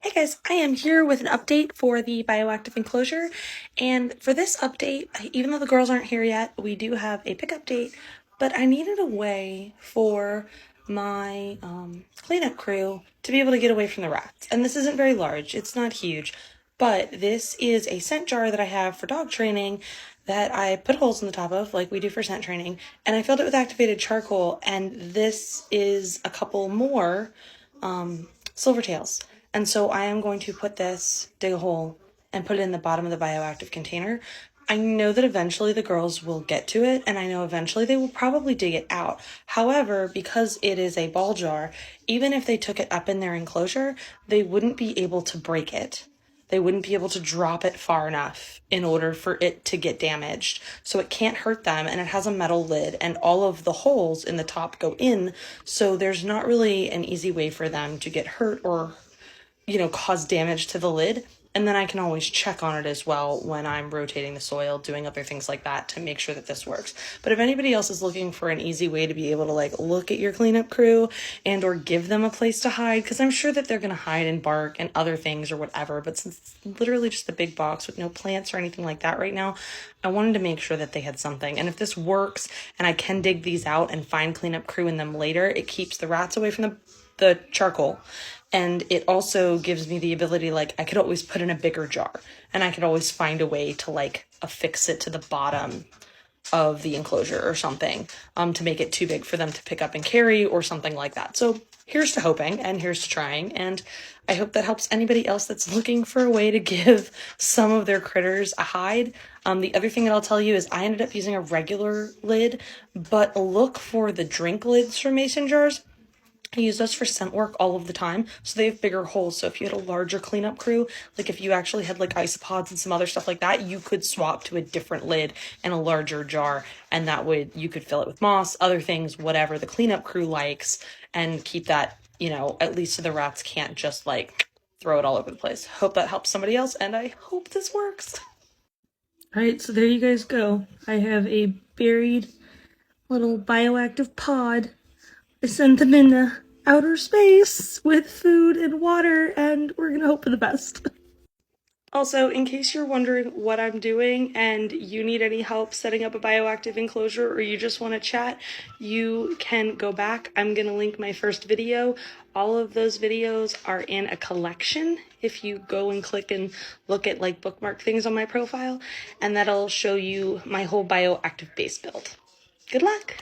Hey guys, I am here with an update for the Bioactive enclosure, and for this update, even though the girls aren't here yet, we do have a pickup date, but I needed a way for my cleanup crew to be able to get away from the rats. And this isn't very large, it's not huge, but this is a scent jar that I have for dog training that I put holes in the top of, like we do for scent training, and I filled it with activated charcoal, and this is a couple more silvertails. And so I am going to dig a hole, and put it in the bottom of the bioactive container. I know that eventually the girls will get to it, and I know eventually they will probably dig it out. However, because it is a ball jar, even if they took it up in their enclosure, they wouldn't be able to break it. They wouldn't be able to drop it far enough in order for it to get damaged. So it can't hurt them, and it has a metal lid, and all of the holes in the top go in, so there's not really an easy way for them to get hurt or cause damage to the lid. And then I can always check on it as well when I'm rotating the soil, doing other things like that to make sure that this works. But if anybody else is looking for an easy way to be able to look at your cleanup crew and or give them a place to hide, because I'm sure that they're going to hide in bark and other things or whatever, but since it's literally just a big box with no plants or anything like that right now, I wanted to make sure that they had something. And if this works and I can dig these out and find cleanup crew in them later, it keeps the rats away from the charcoal. And it also gives me the ability, I could always put in a bigger jar, and I could always find a way to affix it to the bottom of the enclosure or something, to make it too big for them to pick up and carry or something like that. So here's to hoping, and here's to trying, and I hope that helps anybody else that's looking for a way to give some of their critters a hide. The other thing that I'll tell you is I ended up using a regular lid, but look for the drink lids for mason jars. I use those for scent work all of the time, so they have bigger holes. So if you had a larger cleanup crew, if you actually had isopods and some other stuff like that, you could swap to a different lid and a larger jar, and that would, you could fill it with moss, other things, whatever the cleanup crew likes, and keep that, at least so the rats can't just throw it all over the place. Hope that helps somebody else, and I hope this works. All right, so there you guys go. I have a buried little bioactive pod. I sent them in outer space with food and water, and we're gonna hope for the best. Also, in case you're wondering what I'm doing and you need any help setting up a bioactive enclosure, or you just want to chat, you can go back. I'm going to link my first video. All of those videos are in a collection if you go and click and look at bookmark things on my profile, and that'll show you my whole bioactive base build. Good luck!